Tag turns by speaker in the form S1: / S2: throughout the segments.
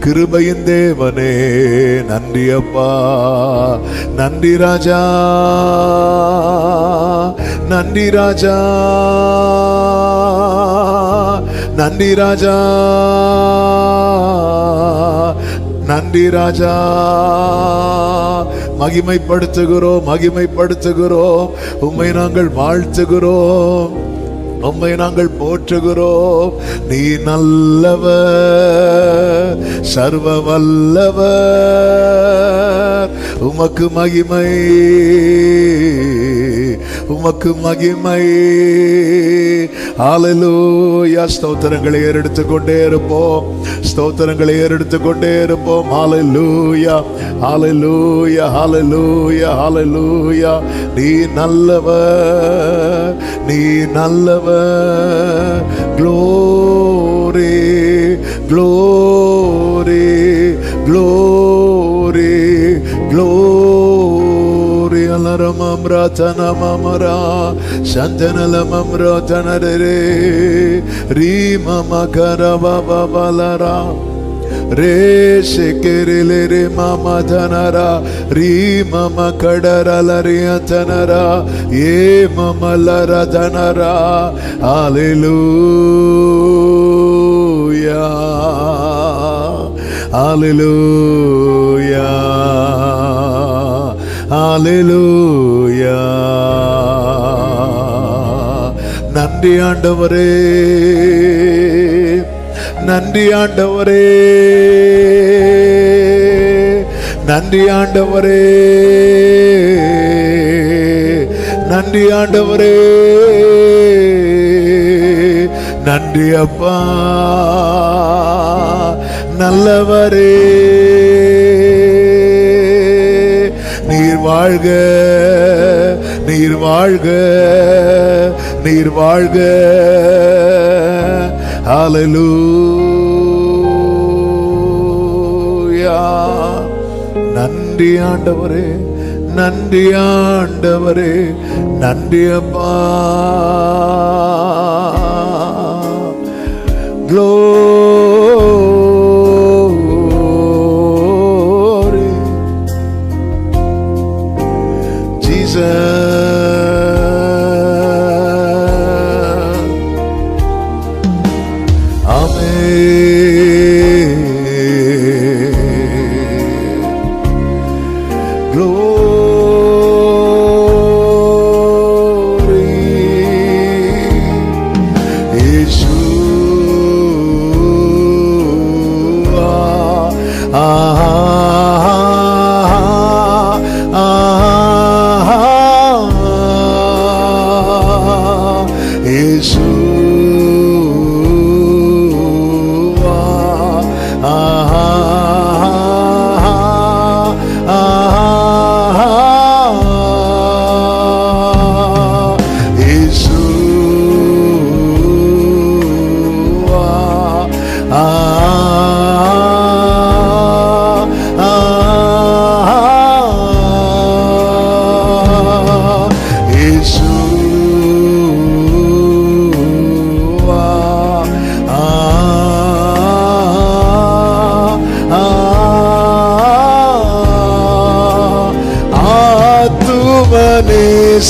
S1: கிருபையின் தேவனே நன்றி அப்பா, நன்றி ராஜா, நன்றி ராஜா, நன்றி ராஜா, நன்றி ராஜா. மகிமைப்படுத்துகிறோம், மகிமைப்படுத்துகிறோம். உம்மை நாங்கள் வாழ்த்துகிறோம், உம்மை நாங்கள் போற்றுகிறோம். நீ நல்லவர், சர்வ வல்லவர். உமக்கு மகிமை, உமக்கு மகிமை. ஹல்லேலூயா. ஸ்தோத்திரங்களை ஏறெடுத்துக் கொண்டே இருப்போம், ஸ்தோத்திரங்களை ஏறெடுத்துக் கொண்டே இருப்போம். ஹல்லேலூயா, ஹல்லேலூயா, ஹல்லேலூயா, ஹல்லேலூயா. நீ நல்லவர், நீ நல்லவர். Glory, glory, glory, glory. அலரமம்ரா தனமமரா சந்தனலமம்ரா தனரே ரீமமகரவவலரா ரே ஷெகெரிலே ரே மம தனரா ரீ மம கடரலரிய தனரா ஏ மமலர தனரா. ஹல்லேலூயா, ஹல்லேலூயா, ஹல்லேலூயா. நன்றி ஆண்டவரே, நன்றி ஆண்டவரே, நன்றி ஆண்டவரே, நன்றி ஆண்டவரே, நன்றி அப்பா, நல்லவரே. நீர் வாழ்க, நீர் வாழ்க, நீர் வாழ்க. ஹல்லேலூயா. நன்றி ஆண்டவரே, நன்றி ஆண்டவரே, நன்றி அப்பா. Glory Jesus.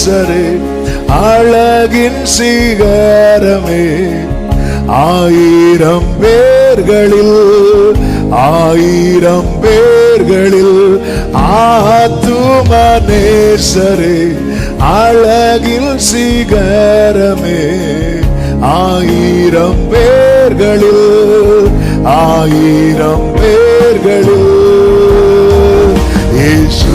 S1: சரே அழகின் சிகரமே, ஆயிரம் பேர்களில், ஆயிரம் பேர்களில் ஆத்துமனேசரே, அழகில் சிகரமே, ஆயிரம் பேர்களில், ஆயிரம் பேர்களில் இயேசு.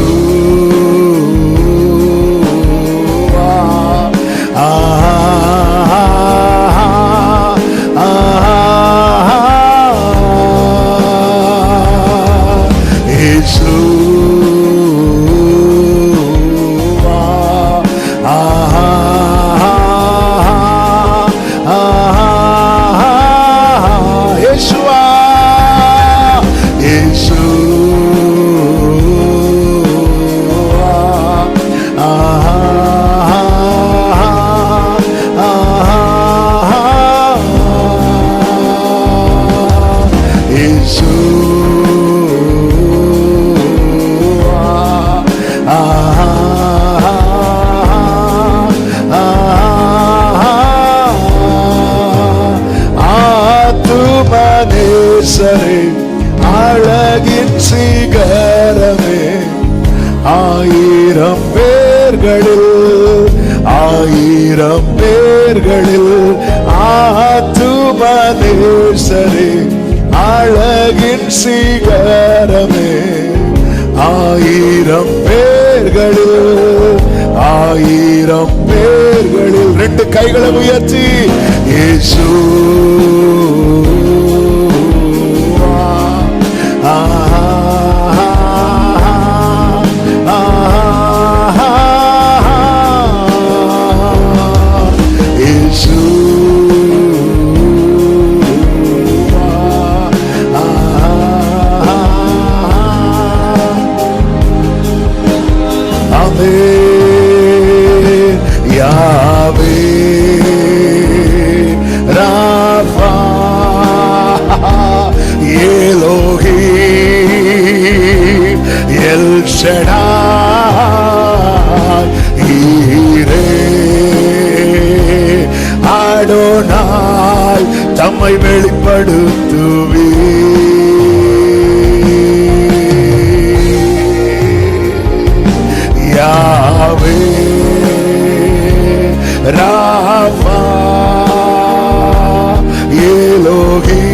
S1: Yeshua, அழகின் சிகரமே. ஆயிரம் பேர்களில் ஆயிரம் பேர்களில் ஆத்தும நேசரே, அழகின் சிகரமே. ஆயிரம் பேர்களில் ஆயிரம் பேர்களில் ரெண்டு கைகளை உயர்த்தி இயேசு தம்மை வெளிப்படுத்துவே. யாவே ராஃபா எலோஹி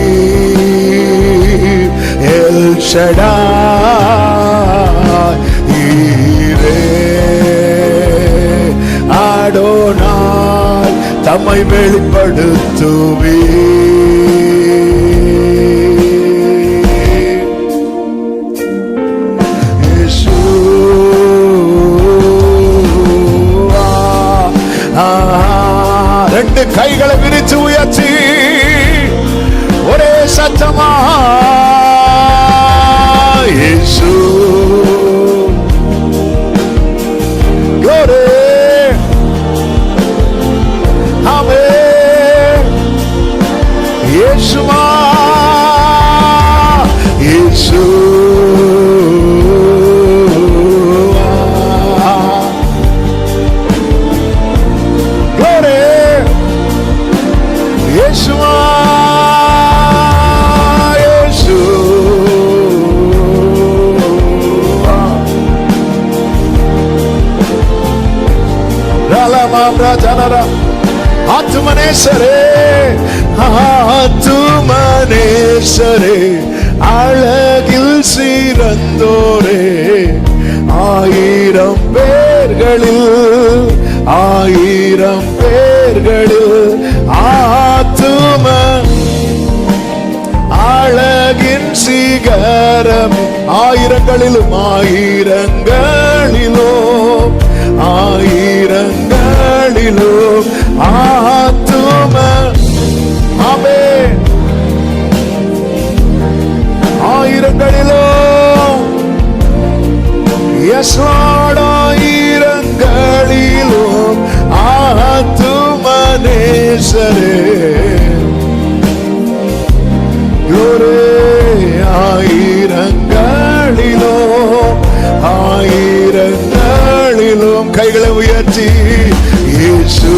S1: எல் ஷடாய் ஈரே அடோனாய் தம்மை வெளிப்படுத்துவே. ரெண்டு கைகளை விரிச்சு உயர்த்தி ஒரே சத்தமா இயேசு glory ஆமென். இயேசுவா இயேசு ஆத்துமனேசரே ஆத்துமனேசரே அழகில் சிறந்தோரே. ஆயிரம் பேர்களில் ஆயிரம் பேர்களில் ஆத்தும அழகின் சிகரம். ஆயிரங்களிலும் ஆயிரங்களிலும் ஆயிரங்களிலும் ஆத்தும ஆமென். ஆயிரங்களிலும் எஸ் லார்ட் ஆயிரங்களிலும் ஆத்தும நேசரே ஆயிரங்களிலும் ஆயிரங்களிலும் கைகளை உயர்த்தி இயேசு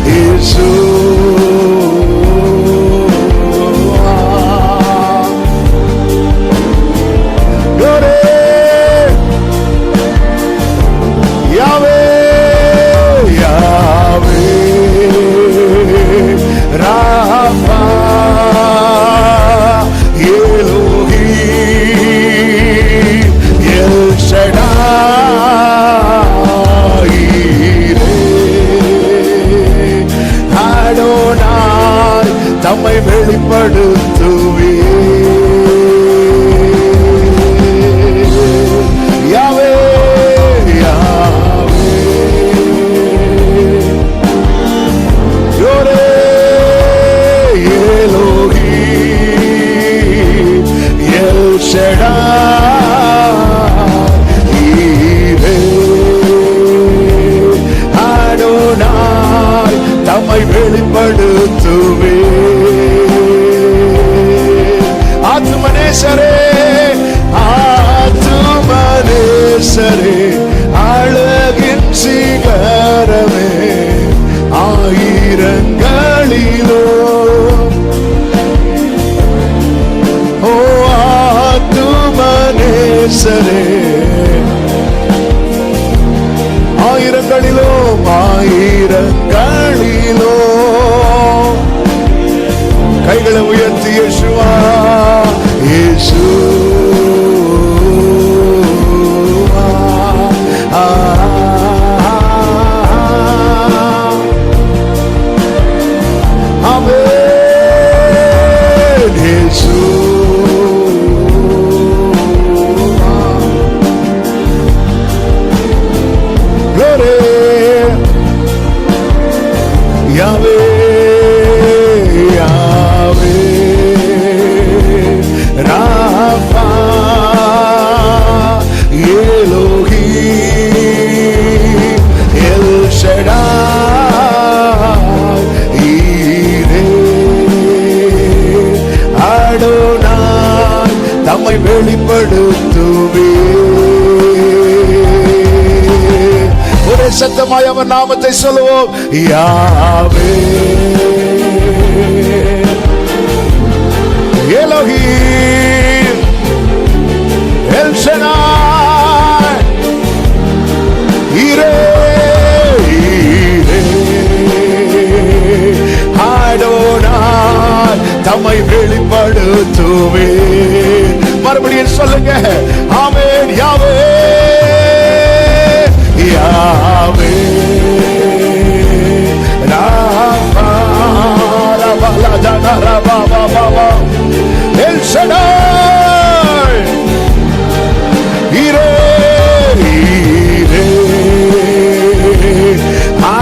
S1: இயேசு நேசரே அழகின் சிகரமே ஆயிரங்களிலோ ஓ ஆத்துமனேசரே ஆயிரங்களிலோ ஆயிரங்களிலோ கைகளை உயர்த்தி இயேசுவா இயேசுவா ஆமென் இயேசுவா glory Yahweh Rafa Elohim El Shaddai Ire Adonai தம்மை வெளிப்படுத்துவே ஒரே சத்தமாய் அவர் நாமத்தை சொல்லுவோம் யாவே Elohim El Shaddai Ire Adonai தம்மை வெளிப்படுத்துவே மறுபடியும் சொல்லுங்க ஆமென் யாவே யாவே Rafah Rafah லஜனா Rafah Baba El Shaddai Ire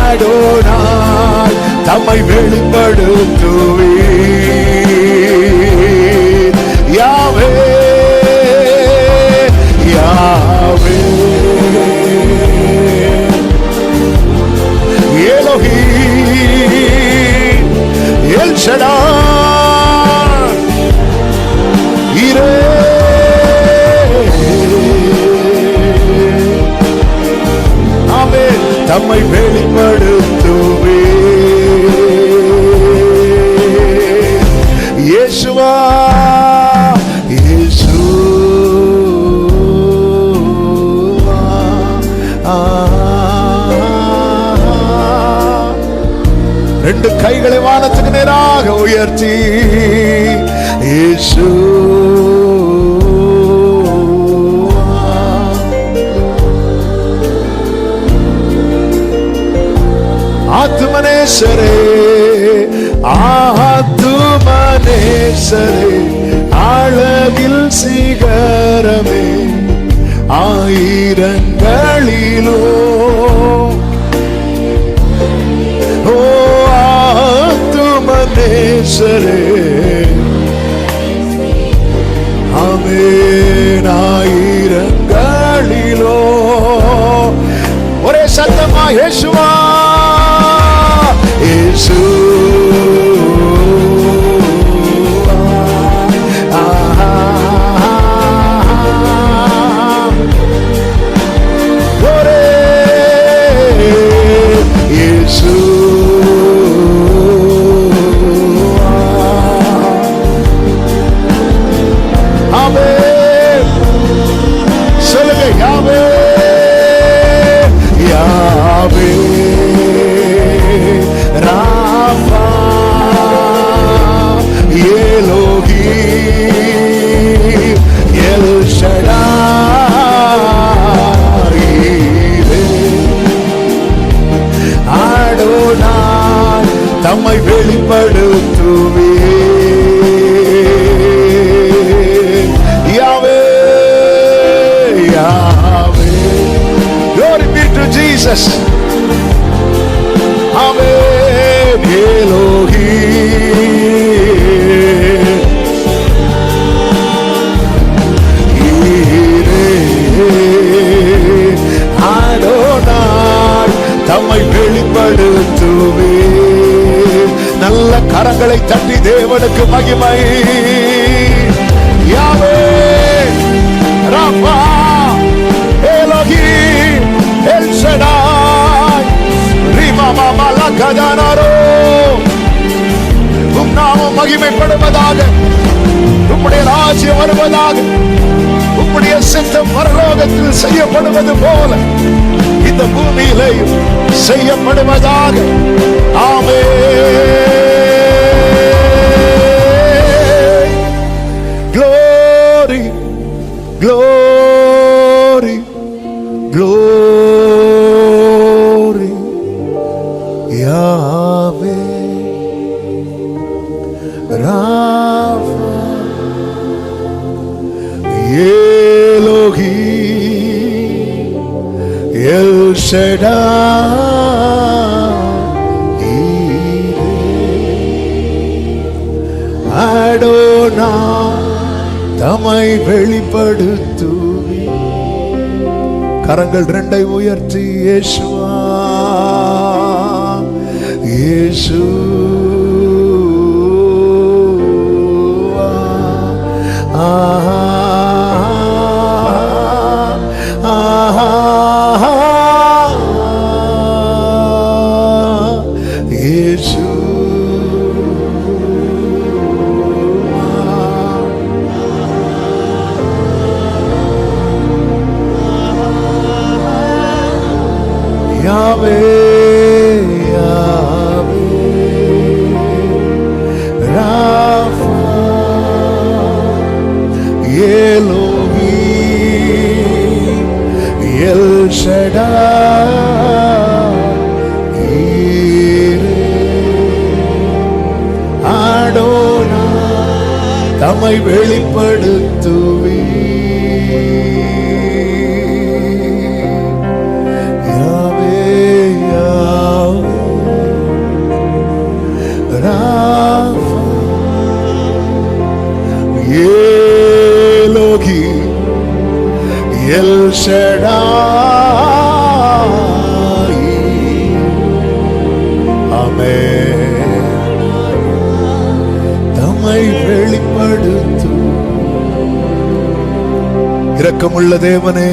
S1: Adonai தம்மை வெளிப்படுத்துவே யாவே யாவே Elohim El Shaddai Ire ஆமென் தம்மை வெளிப்படுத்துவே இயேசுவா இயேசுவா ரெண்டு கைகளை வானத்துக்கு நேராக உயர்த்தி ஆத்துமனேசரே ஆத்துமனேசரே அழகில் சிகரமே ஆயிரங்களிலோ ஓ ஆத்துமனேசரே ஆமென் ஆயிரங்களிலோ ஒரே சத்தமா இயேசுவா சொல்லுங்க யாவே யாவே Rafa Elohim El Shaddai Adonai தம்மை வெளிப்படுத்துவே யாவே யாவே glory be to Jesus Amen Elohim Ire Adonai தம்மை வெளிப்படுத்துவே நல்ல கரங்களை தட்டி தேவனுக்கு மகிமை யாவே Rafa Elohim பரலோகத்தில் செய்யப்படுவது போல இந்த பூமியிலேயும் செய்யப்படுவதாக. ஆமென். Glory, glory, glory, Yahweh, Rapha, Elohim, El Shaddai, Adonai, தம்மை வெளிப்படுத்துவி. கரங்கள் ரெண்டை உயர்த்தி இயேசுவா இயேசுவா ஆஹா ஆஹா இயேசு Yahweh, Yahweh, Rapha, Elohim, El Shaddai, Adonai, தம்மை வெளிப்படுத்துவி. Elohim, El Shaddai, Amen. தம்மை வெளிப்படுத்து. இரக்கமுள்ள தேவனே,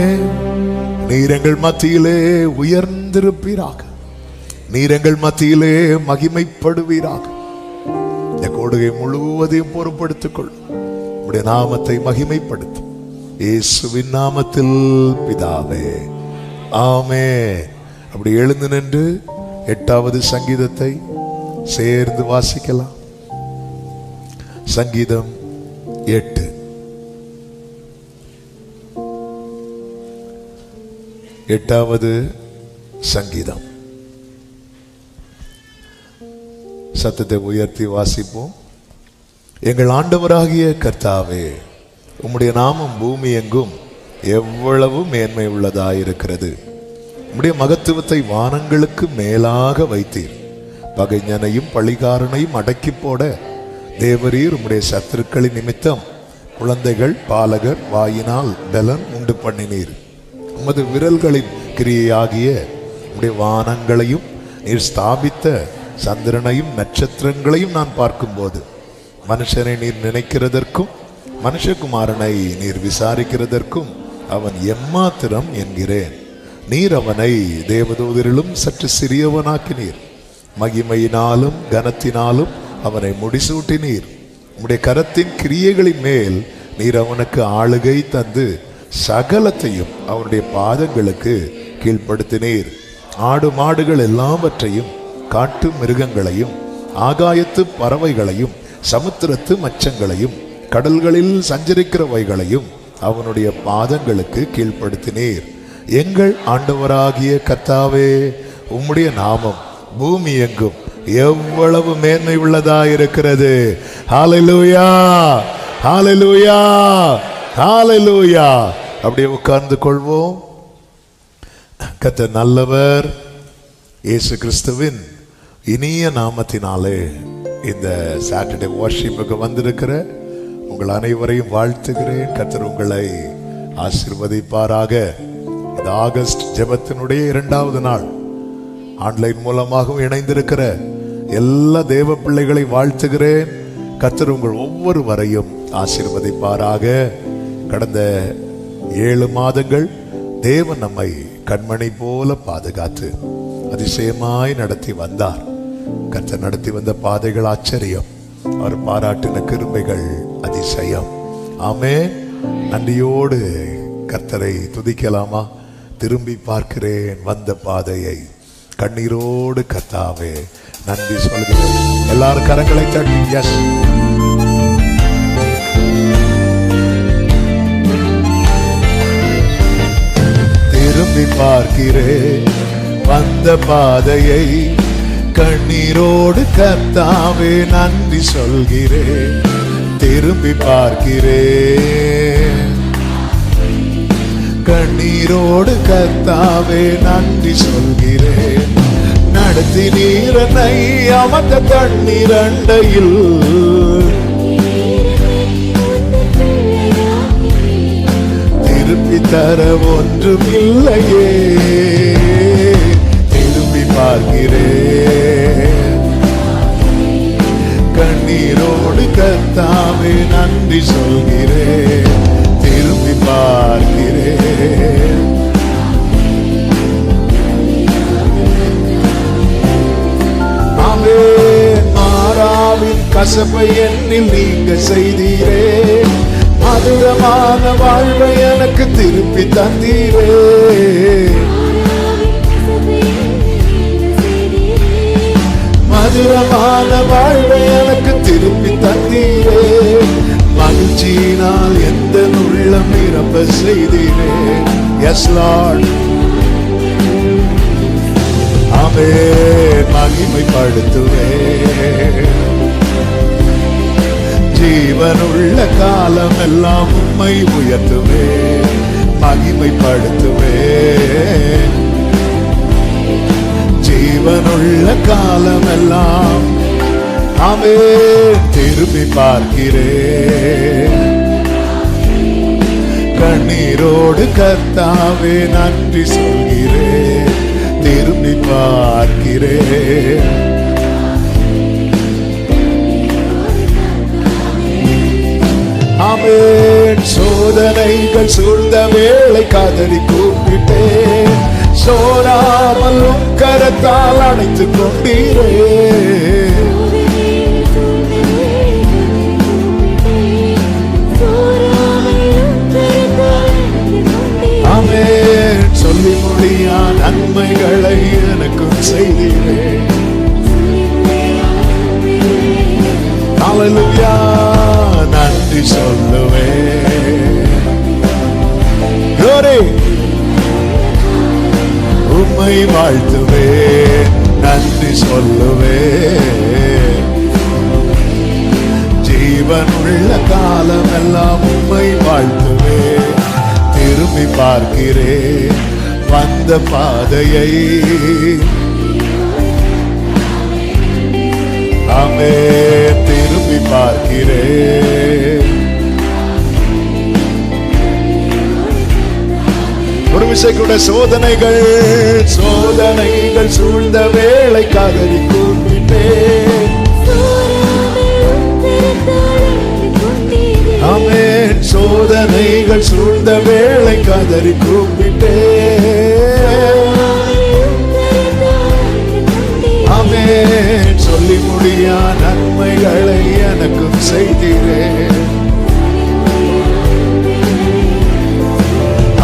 S1: நீர் எங்கள் மத்தியிலே உயர்ந்திருப்பீராக. நீர் எங்கள் மத்தியிலே மகிமைப்படுவீராக. இந்த கொடுகை முழுவதையும் பொறுப்படுத்திக் கொள்ளும். உம்முடைய நாமத்தை மகிமைப்படுத்தும். இயேசுவின் நாமத்தில் பிதாவே, ஆமென். அப்படி எழுந்து நின்று 8வது சங்கீதத்தை சேர்ந்து வாசிக்கலாம். சங்கீதம் 8. எட்டாவது சங்கீதம். சத்தத்தை உயர்த்தி வாசிப்போம். எங்கள் ஆண்டவராகிய கர்த்தாவே, உம்முடைய நாமம் பூமி எங்கும் எவ்வளவு மேன்மை உள்ளதாயிருக்கிறது. உம்முடைய மகத்துவத்தை வானங்களுக்கு மேலாக வைத்தீர். பகைஞனையும் பழிகாரனையும் அடக்கி போட தேவரீர் உம்முடைய சத்துருக்களின் நிமித்தம் குழந்தைகள் பாலகர் வாயினால் பலன் உண்டு பண்ணினீர். உமது விரல்களின் கிரியையாகிய உம்முடைய வானங்களையும் நீர் ஸ்தாபித்த சந்திரனையும் நட்சத்திரங்களையும் நான் பார்க்கும்போது மனுஷனை நீர் நினைக்கிறதற்கும் மனுஷகுமாரனை நீர் விசாரிக்கிறதற்கும் அவன் எம்மாத்திரம் என்கிறேன். நீர் அவனை தேவதூதரிலும் சற்று சிறியவனாக்கினீர். மகிமையினாலும் கனத்தினாலும் அவனை முடிசூட்டினீர். உம்முடைய கரத்தின் கிரியைகளின் மேல் நீர் அவனுக்கு ஆளுகை தந்து சகலத்தையும் அவனுடைய பாதங்களுக்கு கீழ்ப்படுத்தினீர். ஆடு மாடுகள் எல்லாவற்றையும் காட்டு மிருகங்களையும் ஆகாயத்து பறவைகளையும் சமுத்திரத்து மச்சங்களையும் கடல்களில் சஞ்சரிக்கிறவைகளையும் அவனுடைய பாதங்களுக்கு கீழ்ப்படுத்தினீர். எங்கள் ஆண்டவராகிய கர்த்தாவே, உம்முடைய நாமம் பூமி எங்கும் எவ்வளவு மேன்மை உள்ளதாயிருக்கிறது. ஹல்லேலூயா, ஹல்லேலூயா, ஹல்லேலூயா. அப்படியே உட்கார்ந்து கொள்வோம். கர்த்தர் நல்லவர். இயேசு கிறிஸ்துவின் இனிய நாமத்தினாலே இந்த சாட்டர்டே வர்ஷிப்புக்கு வந்திருக்கிற உங்கள் அனைவரையும் வாழ்த்துகிறேன். கர்த்தர் உங்களை ஆசீர்வதிப்பாராக. இந்த ஆகஸ்ட் ஜெபத்தினுடைய 2வது நாள். ஆன்லைன் மூலமாகவும் இணைந்திருக்கிற எல்லா தேவ பிள்ளைகளை வாழ்த்துகிறேன். கர்த்தர் உங்கள் ஒவ்வொருவரையும் ஆசீர்வதிப்பாராக. கடந்த 7 மாதங்கள் தேவன் நம்மை கண்மணி போல பாதுகாத்து அதிசயமாய் நடத்தி வந்தார். கர்த்தர் நடத்தி வந்த பாதைகள் ஆச்சரியம். அவர் பாராட்டின கிருபைகள் அதிசயம். ஆமென். நன்றியோடு கர்த்தரை துதிக்கலாமா? திரும்பி பார்க்கிறேன் வந்த பாதையை, கண்ணீரோடு கர்த்தாவே நன்றி சொல்கிறேன். எல்லாரும் கரங்களை தட்டி எஸ். திரும்பி பார்க்கிறேன் வந்த பாதையை, கண்ணீரோடு கர்த்தாவே நன்றி சொல்கிறேன். திரும்பி பார்க்கிறேன் கண்ணீரோடு கர்த்தாவே நன்றி சொல்கிறேன். நடத்தி நீரனை அமர்ந்த தண்ணீர் அண்டையில், திருப்பி தர ஒன்றுமில்லையே. திரும்பி பார்க்கிறேன் கண்ணீரோடு கர்த்தாவே நன்றி சொல்கிறேன். திரும்பி பார்க்கிறேன் மாறாவின் கசப்பை என்னில் நீங்க செய்தீரே, மதுரமான வாழ்வை எனக்கு திருப்பி தந்தீரே. மதுரமான வாழ்வை எனக்கு திருப்பி தந்தீரே. மகிழ்ச்சியினால் எந்த உள்ளம் நிரம்ப செய்தீரே. எஸ் லார்ட், ஆமென். மகிமைப்படுத்துவேன் ஜீவனுள்ள காலம் எல்லாம் உம்மை உயர்த்துவேன். மகிமைப்படுத்துவேன் ஜீவனுள்ள காலம் எல்லாம். ஆமென். திரும்பி பார்க்கிறேன் கண்ணீரோடு கர்த்தாவே நன்றி சொல்கிறேன். திரும்பி பார்க்கிறேன் ஆமென். சோதனைகள் சூழ்ந்த வேளை காதலி கூப்பிட்டேன், சோராமல் கரத்தால் அணைத்துக் கொண்டீரே. ஆமென். சொல்லி முடியா நன்மைகளை எனக்கும் செய்தீரே. ஹல்லேலூயா. நன்றி சொல்லுவேன். உம்மை வாழ்த்துவேன். நன்றி சொல்லுவேன் ஜீவனுள்ள காலம் எல்லாம் உம்மை வாழ்த்துவேன். திரும்பி பார்க்கிறேன் வந்த பாதையை, ஆமென். திரும்பி பார்க்கிறேன். ஒரு விஷயம் கூட, சோதனைகள் சூழ்ந்த வேளை காதலி கூப்பிட்டேன். ஆமென். சோதனைகள் சூழ்ந்த வேளை காதலி கூப்பிட்டேன். ஆமென். சொல்லி முடியா நன்மைகளை எனக்கும் செய்தீரே.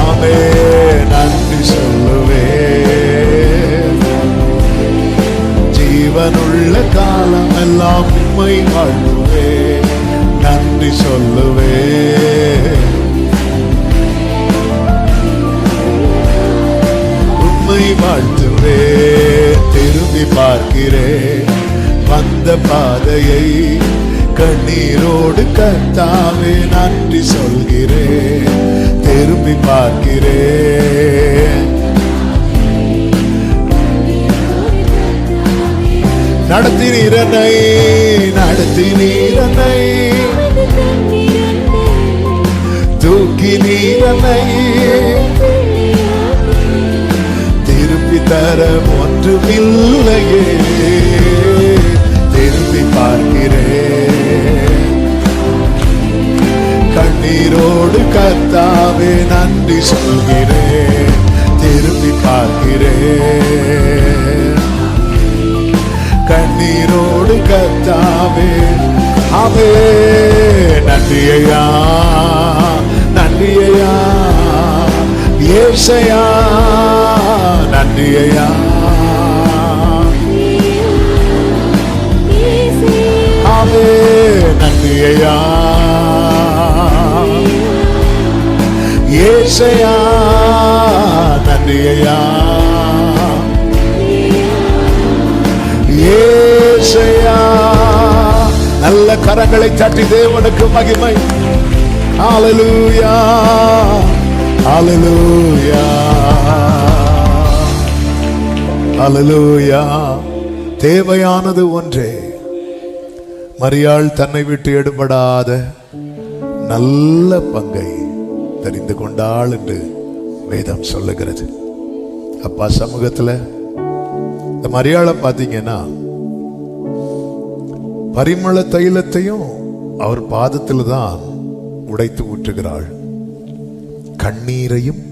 S1: ஆமென். நன்றி சொல்லுவேன் ஜீவனுள்ள காலம் எல்லாம் உம்மை வாழ்த்துவேன். நன்றி சொல்லுவேன் உம்மை வாழ்த்துவேன். திரும்பி பார்க்கிறேன் வந்த பாதையை, கண்ணீரோடு கர்த்தாவே நன்றி சொல்கிறேன். திரும்பி பார்க்கிறேன் நடத்தினீரனை தூக்கி நீரனை, திருப்பி தர ஒன்றுமில்லையே. திரும்பி பார்க்கிறேன் கண்ணீரோடு கர்த்தாவே நன்றி சொல்கிறேன். திரும்பி பார்க்கிறேன் கண்ணீரோடு கர்த்தாவே. ஆமென். நன்றியையா ஏசையா நன்றி ஐயா. ஆமே நன்றி ஐயா. ஏசையா நன்றி ஐயா. ஏசையா. நல்ல கரங்களை தட்டி தேவனுக்கு மகிமை. ஹல்லேலூயா ஹல்லேலூயா ஹல்லேலூயா. தேவையானது ஒன்றே, மரியாள் தன்னை விட்டு எடுபடாத நல்ல பங்கை தெரிந்து கொண்டாள் என்று வேதம் சொல்லுகிறது. அப்பா சமூகத்துல இந்த மரியாளை பார்த்தீங்கன்னா பரிமள தைலத்தையும் அவர் பாதத்தில் தான் உடைத்து ஊற்றுகிறாள். கண்ணீரையும்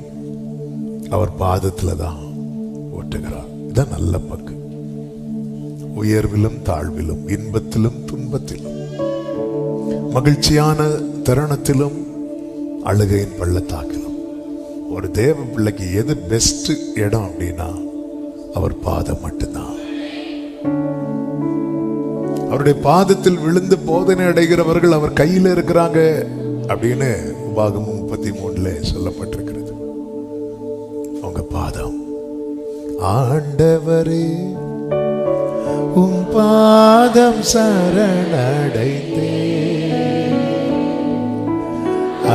S1: அவர் பாதத்தில் தான் ஊற்றுகிறாள். இதுதான் நல்ல பங்கு. உயர்விலும் தாழ்விலும், இன்பத்திலும் துன்பத்திலும், மகிழ்ச்சியான தருணத்திலும் அழுகையின் பள்ளத்தாக்கிலும் ஒரு தேவ பிள்ளைக்கு எது பெஸ்ட் இடம் அப்படின்னா அவர் பாதம் மட்டும்தான். அவருடைய பாதத்தில் விழுந்து போதனை அடைகிறவர்கள் அவர் கையில் இருக்கிறாங்க அப்படின்னு உபாகமம் 33 சொல்லப்பட்டிருக்கிறது. உங்க பாதம். ஆண்டவரே உம் பாதம் சரணடைந்தே,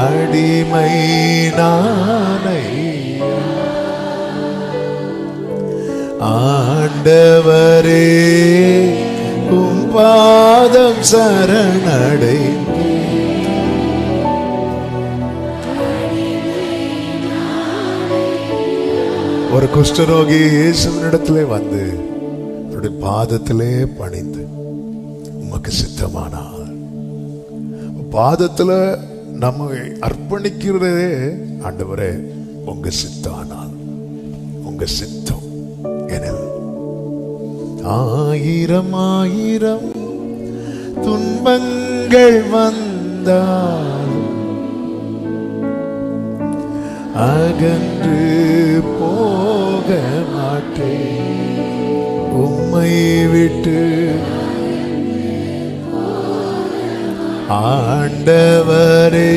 S1: அடிமை நானையா. ஆண்டவரே உம் பாதம் சரணடைந்தே. ஒரு குஷ்டரோகி இயேசுவினிடத்திலே வந்து அவருடைய பாதத்திலே பணிந்து உமக்கு சித்தமானார். பாதத்துல நம்மை அர்ப்பணிக்கிறதே ஆண்டவரே உங்க சித்தானால், உங்க சித்தம் எனில் ஆயிரம் ஆயிரம் துன்பங்கள் வந்தால் அகன்று போக மாட்டேன் உம்மை விட்டு. ஆண்டவரே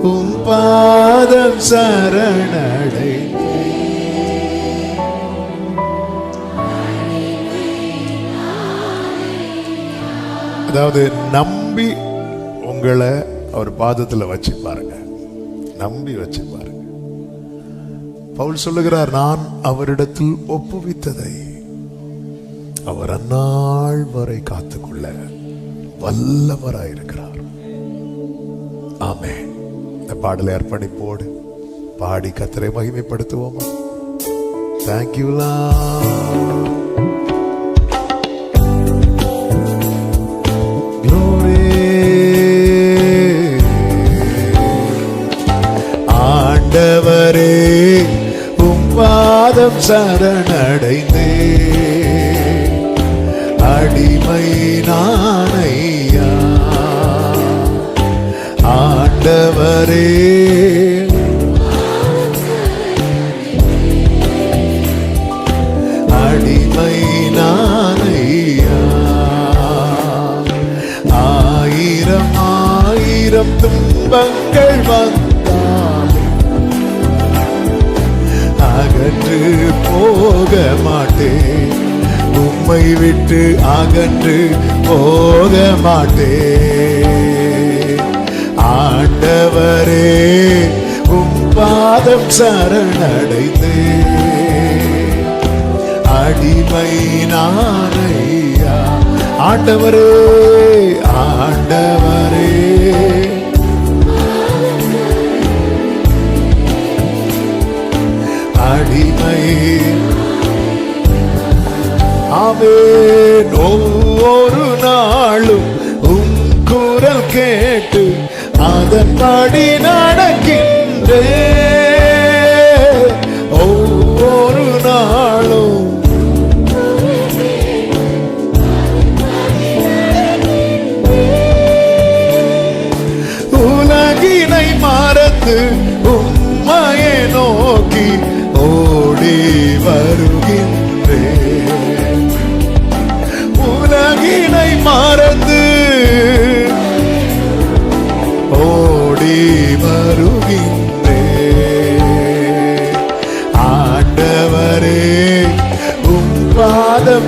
S1: உம் பாதம் சரணடை. அதாவது நம்பி உங்களை அவர் பாதத்தில் வச்சு பாருங்க, நம்பி வச்சு பாருங்க. பவுல் சொல்லுகிறார், நான் அவரிடத்தில் ஒப்புவித்ததை அவர் அந்நாள் வரை காத்துக்கொள்ள வல்லவராயிருக்கிறார். ஆமென். இந்த பாடலை அர்ப்பணிப்போடு பாடி கர்த்தரை மகிமைப்படுத்துவோமா? Thank you Lord. ஆண்டவரே உம் பாதம் சரணடைந்தே, அடிமை நானையா. ஆண்டவரே அடிமை நானையா. ஆயிரம் ஆயிரம் துன்பங்கள் வந்தாலும் அகன்று போக மாட்டேன் உம்மை விட்டு, அகன்று போக மாட்டேன். ஆண்டவரே உம் பாதம் சரணடைந்தே, அடிமை நானையா. ஆண்டவரே ஆண்டவரே அடிமை. ஆமென். ஒவ்வொரு நாளும் உம் குரல் கேட்டு அதன்படி நடக்கின்றேன். ஒவ்வொரு நாளும் உலகினை மறந்து உம்மையே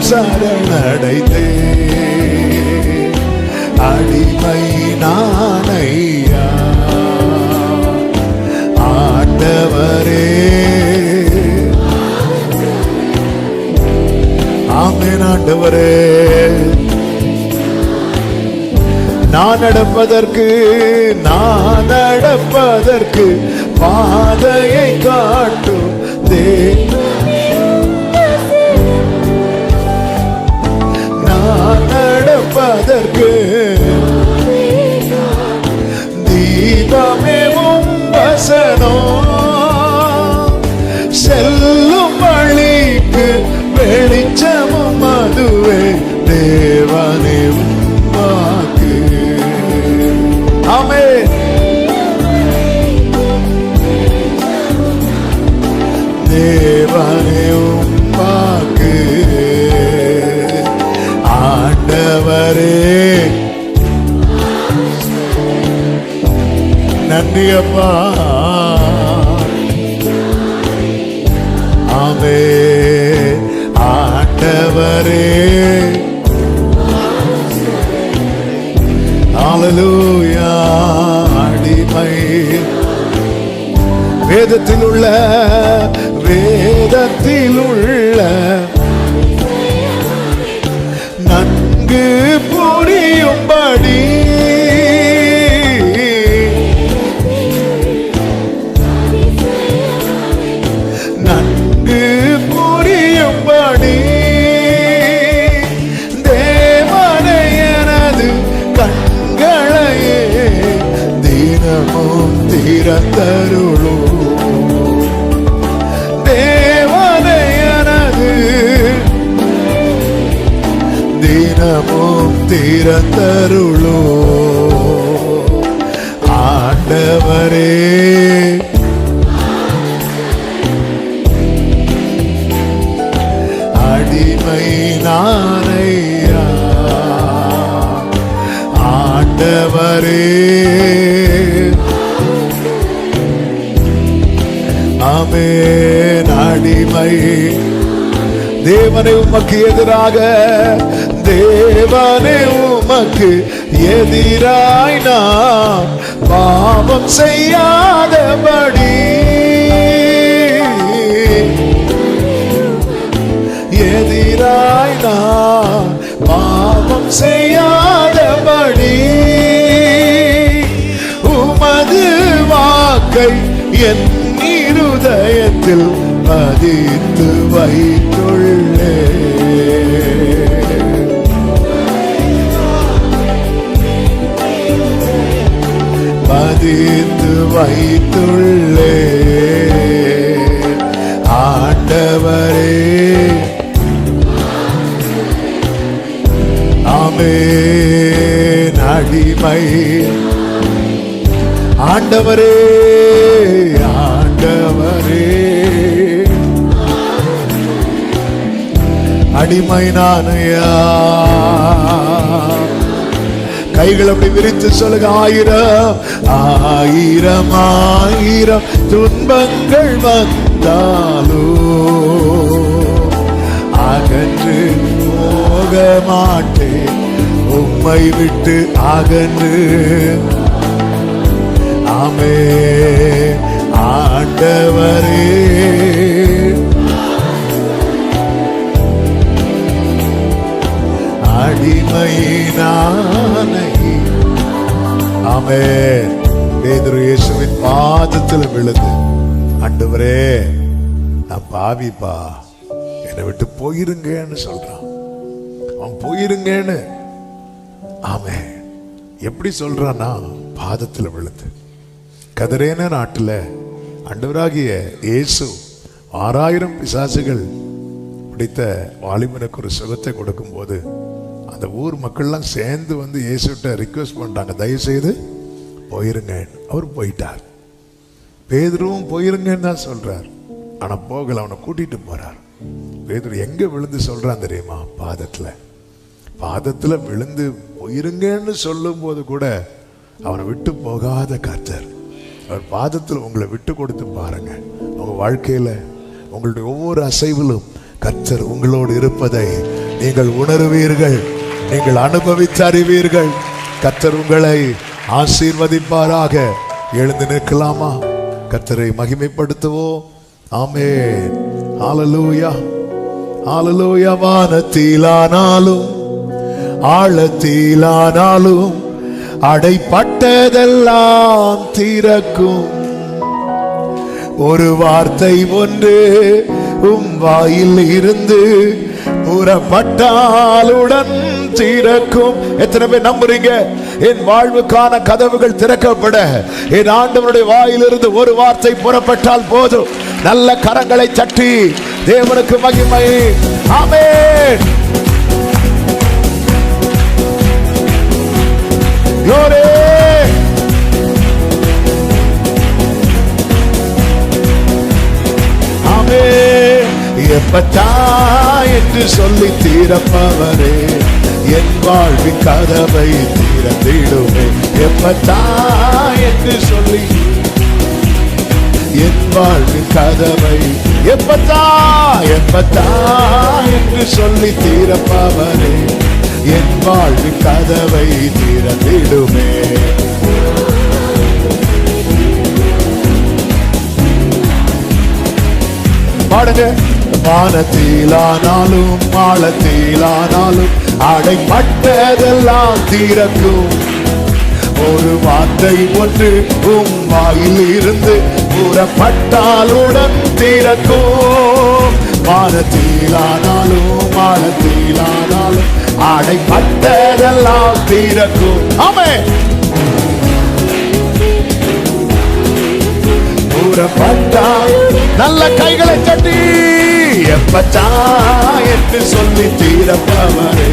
S1: சரணடைந்தே. அடிமை நானையா ஆண்டவரே. ஆமென் ஆண்டவரே. நான் நடப்பதற்கு பாதையை காட்டும் நான் நடப்பதற்கு தீபமே உம் வசனம். செல்லும் வழிக்கு வெளிச்சமும் அதுவே தேவனே உம்மாக்கு. ஆமென். தேவனே உம்மாக்கு ஆண்டவரே. நன்றி அப்பா. ஆமென் ஆண்டவரே. ஹல்லேலூயா. அடிமை வேதத்தில் உள்ள நன்கு புரியும்படி நன்கு புரியும்படி தேவனே எனது கண்களையே தினமும் திறந்தருளும். தினமும் திறந்தருளோ ஆண்டவரே. அடிமை நானையா ஆண்டவரே. ஆமென். அடிமை தேவனே உமக்கு எதிராக தேவனே உமக்கு எதிராய் நாம் பாவம் செய்யாதபடி எதிராய் நாம் பாவம் செய்யாதபடி உமது வாக்கை என் இருதயத்தில் பதித்து வைத்துள்ளே. பதித்து வைத்துள்ளே ஆண்டவரே. ஆமென். அடிமை ஆண்டவரே. ஆண்டவரே. அடிமை நானையா. கைகள் அப்படி விரித்து சொல்லுங்க. ஆயிரம் ஆயிரம் துன்பங்கள் வந்தாலோ அகன்று போக மாட்டேன் உம்மை விட்டு அகன்று. ஆமென் ஆண்டவரே. அடிமை நானை. ஆமென். பேதுரு இயேசுவின் பாதத்தில் விழுந்து ஆண்டவரே நான் பாவிப்பா என்னை விட்டு போயிருங்கன்னு சொல்றான். அவன் போயிருங்கன்னு. ஆமென். எப்படி சொல்றான்னா பாதத்தில் விழுந்து. கதரேன நாட்டுல ஆண்டவராகிய இயேசு 6000 பிசாசுகள் பிடித்த வாலிபனுக்கு ஒரு சுகத்தை கொடுக்கும் போது அந்த ஊர் மக்கள்லாம் சேர்ந்து வந்து இயேசுட்ட ரிக்வெஸ்ட் பண்றாங்க, தயவு செய்து போயிருங்க. அவர் போயிட்டார். பேதுருவும் போயிருங்கன்னு தான் சொல்றார். ஆனா போகல, அவனை கூட்டிட்டு போறார். பேதுரு எங்க விழுந்து சொல்றான் தெரியுமா? பாதத்துல விழுந்து போயிருங்கன்னு சொல்லும் போது கூட அவனை விட்டு போகாத கர்த்தர். அவர் பாதத்தில் உங்களை விட்டு கொடுத்து பாருங்க. உங்க வாழ்க்கையில உங்களுடைய ஒவ்வொரு அசைவிலும் கர்த்தர் உங்களோடு இருப்பதை நீங்கள் உணர்வீர்கள், நீங்கள் அனுபவித்து அறிவீர்கள். கர்த்தர் உங்களை ஆசீர்வதிப்பாராக. எழுந்து நிற்கலாமா? கர்த்தரை மகிமைப்படுத்துவோம். ஆமென். ஹல்லேலூயா, ஹல்லேலூயா. வானத்திலானாலும் ஆழத்திலானாலும் அடைப்பட்டதெல்லாம் திறக்கும். ஒரு வார்த்தை ஒன்று வாயில் இருந்து புறப்பட்டாலுடன் திறக்கும். எத்தனை பேர் நம்புறீங்க? என் வாழ்வுக்கான கதவுகள் திறக்கப்பட என் ஆண்டவருடைய வாயிலிருந்து ஒரு வார்த்தை புறப்பட்டால் போதும். நல்ல கரங்களை தட்டி தேவனுக்கு மகிமை. ஆமென். Glory. ஆமென். எப்பத்தா என்று சொல்லி தீரப்பவரே, என் வாழ்வின் கதவை திறந்திடுமே. எப்பத்தா என்று சொல்லி என் வாழ்வின் கதவை, எப்பத்தா எப்பத்தா என்று சொல்லி தீரப்பவரே, என் வாழ்வின் கதவை திறந்திடுமே. பாடுங்க. வானத்திலானாலும் ஆழத்திலானாலும் அடைப்பட்டதெல்லாம் திறக்கும். ஒரு வார்த்தை ஒன்று வாயில் இருந்து புறப்பட்டாலுடன் திறக்கும். வானத்திலானாலும் ஆழத்திலானாலும் அடைப்பட்டதெல்லாம் திறக்கும். ஆமென். புறப்பட்டால் நல்ல கைகளை தட்டி எப்பத்தா என்று சொல்லி தீரப்பவரே,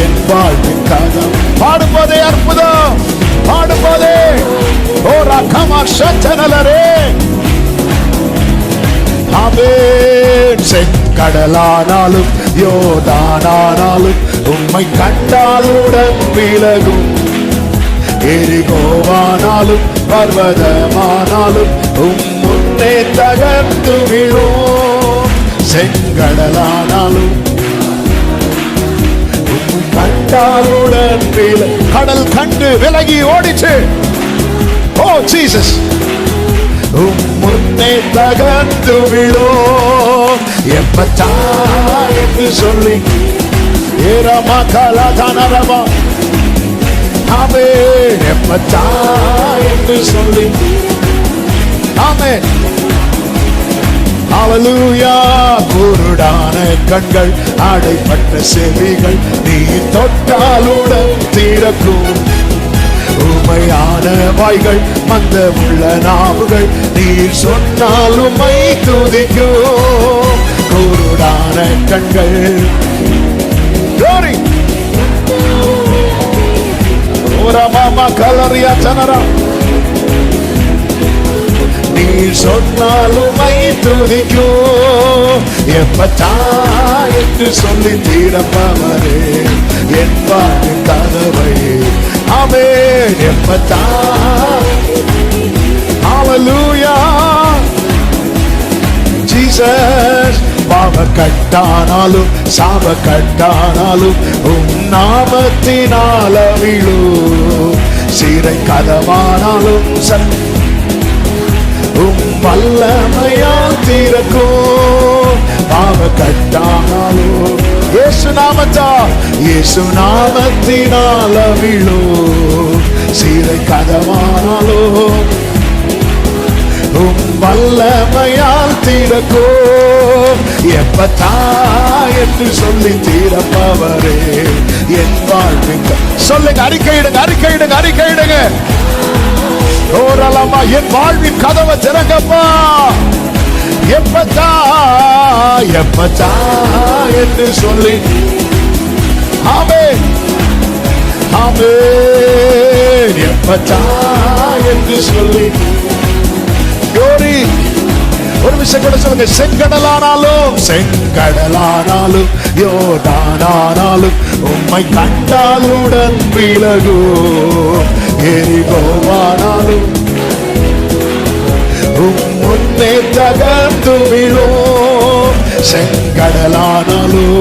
S1: என் வாழ்வின் கதம். பாடும்போதே அற்புதம், பாடும்போதே ஓரா கமா சச்சனலரே. ஆமென். செங்கடலானாலும் யோர்தானானாலும் உம்மை கண்டாலுடன் விலகும். எரிகோவானாலும் பர்வதமானாலும் முன்னே தகர்ந்து விழும். செங்கடலானாலும் கண்டாலுடன் கடல் கண்டு விலகி ஓடிச்சு. ஓ ஜீசஸ். முன்னே தகர்ந்து விழும். எப்பத்தா என்று சொல்லி ஏரமா கலதனரமா. ஆமென். எப்பத்தா என்று சொல்லி. ஆமென். ஹல்லேலூயா. குருடான கண்கள், அடைப்பட்ட செவிகள் நீ தொட்டாலுடன் திறக்கும். உமையான வாய்கள், மந்த உள்ள நாவுகள் நீர் சொன்னால் உம்மை துதிக்கும். குருடான கண்கள். மாமா கலரியா சனரா. நீ சொன்னால் உம்மை துதிக்கும். எப்பத்தா என்று சொல்லி தீரப்பவரே, என் வாழ்வின் கதவை. ஆமென். எப்பத்தா. ஹல்லேலூயா. ஜீசஸ். பாவக்கட்டானாலும் சாபக்கட்டானாலும் நாமத்தினால விழு. சீரை கதவானாலும் வல்லமையால் திறக்கும். பாவக்கட்டானாலும் இயேசு நாமத்தா, இயேசு நாமத்தினால விழு. சீரை கதவானாலும் வல்லமையால் திறக்கும். எப்பத்தா என்று சொல்லி தீரப்பவரே, என் வாழ்வின். சொல்லுங்க, அறிக்கையிடுங்க, அறிக்கையிடுங்க, அறிக்கையிடுங்க. ஓரளமா என் வாழ்வின் கதவை திறங்கப்பா. எப்பத்தா எப்பத்தா என்று சொல்லி. ஆமென். ஆமென். எப்பத்தா என்று சொல்லி. ஒரு விஷயம் கூட சொல்லுங்க. செங்கடலானாலும் செங்கடலானாலும் யோர்தானானாலும் உம்மை கண்டாலுடன் விலகும். எரிகோவானாலும் முன்னே தகர்ந்து விழும். செங்கடலானாலும்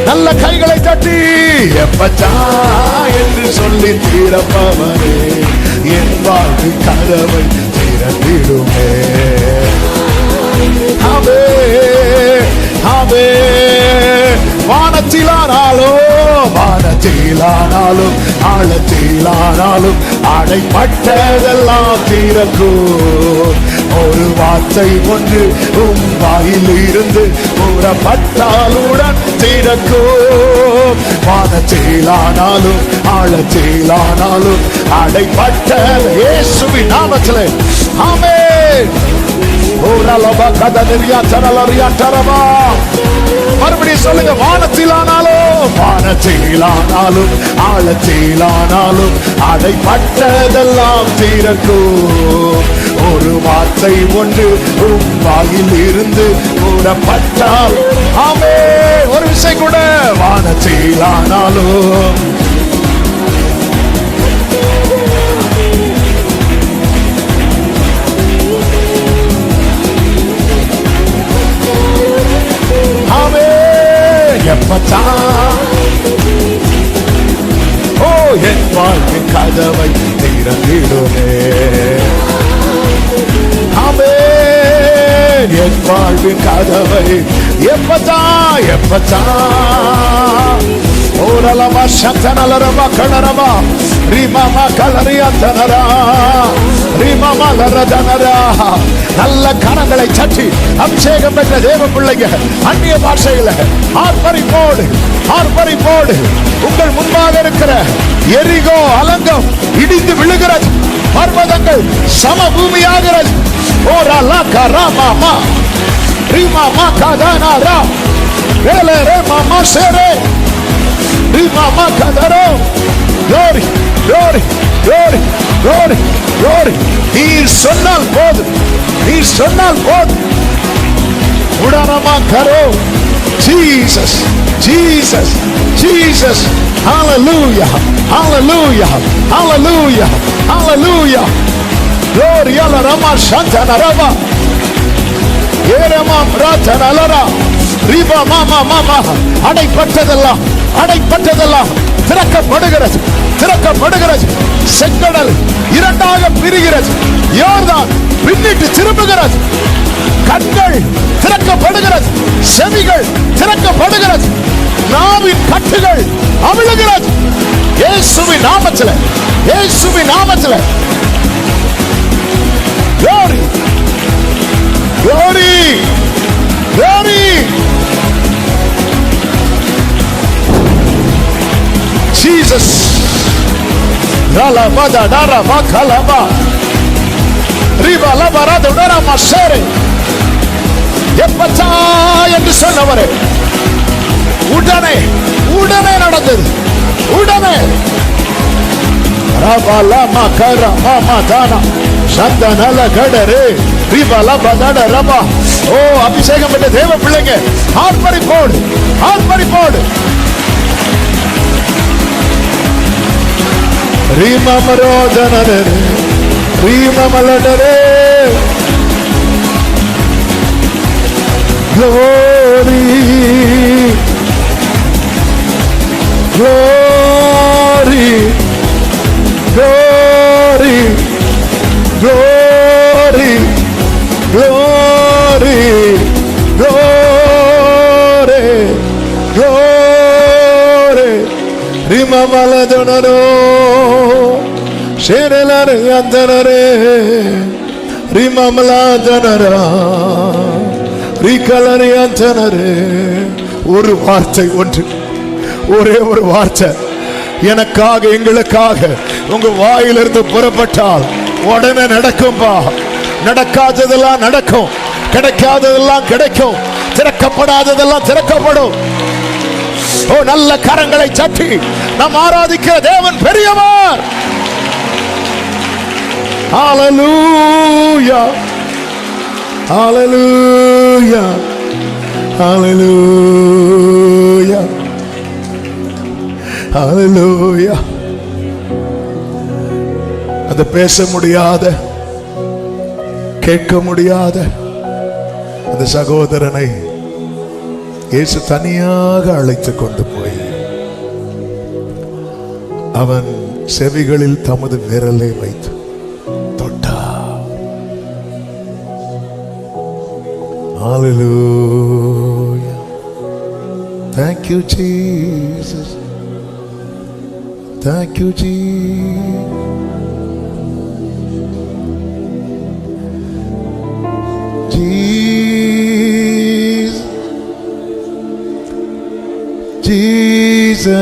S1: நல்ல கைகளை தட்டி எப்பச்சா என்று சொல்லி தீரப்பவரே என் வாழ்வு கதவை திறந்திடுமே. ஆமே ஆமே. வானத்திலானாலும் ஆழத்திலானாலும் அடைப்பட்டதெல்லாம் திறக்கும். ஒரு வார்த்தை ஒன்று உம் வாயில் இருந்து கூறப்பட்டாலுடன் திறக்கும். வானத்திலானாலும் ஆழத்திலானாலும் அடைப்பட்ட இயேசுவின் நாமத்திலே ஆமென். மறுபடியும் சொல்லுங்க. வானத்திலானாலும் ஆழத்திலானாலும் அடைப்பட்டதெல்லாம் திறக்கும். ஒரு வார்த்தை ஒன்று உம் வாயில் இருந்து கூறப்பட்டால் ஆமே. ஒரு விஷயம் கூட வானத்திலானாலும் ஓ என் வாழ்வின் கதவை திறந்திடுமே. ஆமென். என் வாழ்வின் கதவை எப்பத்தா ஓரலமா சத்தனலரமா கணரமா ரீமாமா கலரியாத்தனரா ரீமாமா லரதனரா. நல்ல கரங்களை சட்டி அபிஷேகம் பெற்ற தேவ பிள்ளைங்க அந்நிய பாஷையில ஆர்ப்பரிப்போடு உங்கள் முன்பாக இருக்கிற எரிகோ அலங்கம் இடிந்து விழுகிறது. பர்வதங்கள் சம பூமியாகிறது. ஓரலா கராமாமா ரீமாமா கதனரா வேலரே மாமா சேரே ரீமாமா கதரோ. glory glory glory glory glory. நீர் சொன்னால் போதும். உடனமா கரோ. Jesus Jesus Jesus. ஹalleluya hallelujah hallelujah hallelujah. glory ala rama shantana rama ஏரமா பிரார்த்தனலரா ரீபா மாமா மாமா. அடைப்பட்டதெல்லாம் திறக்கப்படுகிறது. செங்கடல் இரண்டாக பிரிகிறது. யோர்தான் பின்னிட்டு திரும்புகிறது. கண்கள் திறக்கப்படுகிறது. செவிகள் திறக்கப்படுகிறது. நாவின் கட்டுகள் அவிழுகிறது. இயேசுவின் நாமத்திலே glory glory glory. Jesus ralabada daraba kalaba riba labarada dora masere. எப்பச்சா என்று சொன்னவரே உடனே நடந்தது. உடனே ரபாலா மக்கரா மாமா தானா சந்தனல கடரே ரிபாலா பதட ரபா. ஓ அபிஷேகம் பெற்ற தேவ பிள்ளைங்க ஆர்ப்பரிப்போடு ரீமமரோதனரே ரீமமலடரே. glory glory glory glory glory glory glory. ரிமமலதனரோ ஷேரலரே அந்தனரே ரிமமலதனரா ரிகலரே அந்தனரே. ஒரு வார்த்தை ஒரே ஒரு வார்த்தை எனக்காக எங்களுக்காக உங்க வாயிலிருந்து புறப்பட்டால் உடனே நடக்கும்பா. நடக்காததெல்லாம் நடக்கும், கிடைக்காததெல்லாம் கிடைக்கும், திறக்கப்படாததெல்லாம் திறக்கப்படும். ஓ நல்ல கரங்களை சட்டி நாம் ஆராதிக்கிற தேவன் பெரியவர். ஹalleluya hallelujah hallelujah hallelujah அந்த பேச முடியாத, கேட்க முடியாத அந்த சகோதரனை இயேசு தனியாக அழைத்து கொண்டு போய் அவன் செவிகளில் தமது விரலை வைத்து தொட்டார். Hallelujah. Thank you, Jesus. Thank you, Jesus. Jesus. Jesus.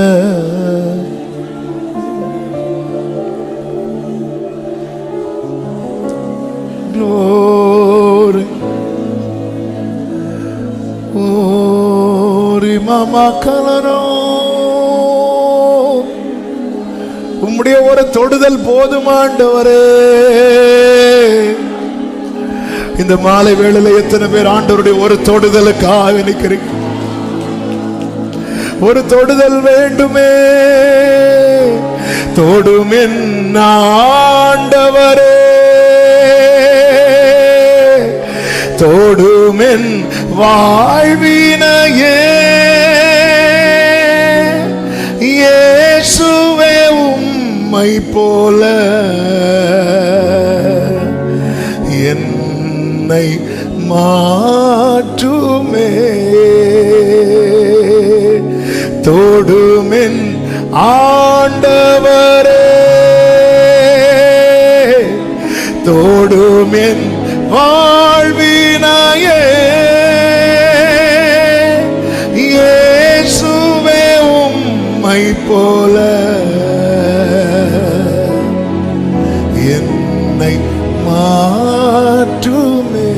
S1: Glory. Glory, Mama Kalaro. உம்முடைய ஒரு தொடுதல் போதுமாண்டவரே. இந்த மாலை வேளையில எத்தனை பேர் ஆண்டவருடைய ஒரு தொடுதலுக்காக நிற்கிறீங்க? ஒரு தொடுதல் வேண்டுமே. தொடும் என் ஆண்டவரே, தொடும் என் வாழ்வினையே. இயேசுவே உம்மை போல என்னை மாற்றுமே. தொடும் என் ஆண்டவரே, தொடும் என் வாழ்வினையே. இயேசுவே உம்மை போல என்னை மாற்றுமே.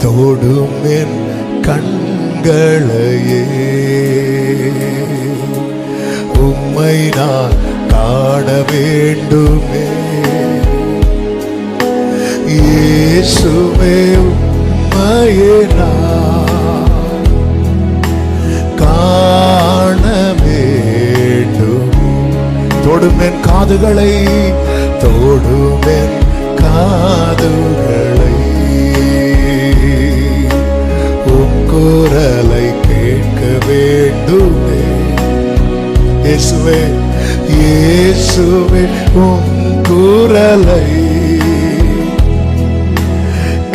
S1: தொடும் என் கண்களையே, உம்மை நான் காண வேண்டுமே. இயேசுவே உம்மையே நான் காண வேண்டும். தொடும் என் காதுகளை, தொடும் என் காதுகளை, உம் குரலை கேட்க வேண்டுமே. இயேசுவே, இயேசுவே உம் குரலை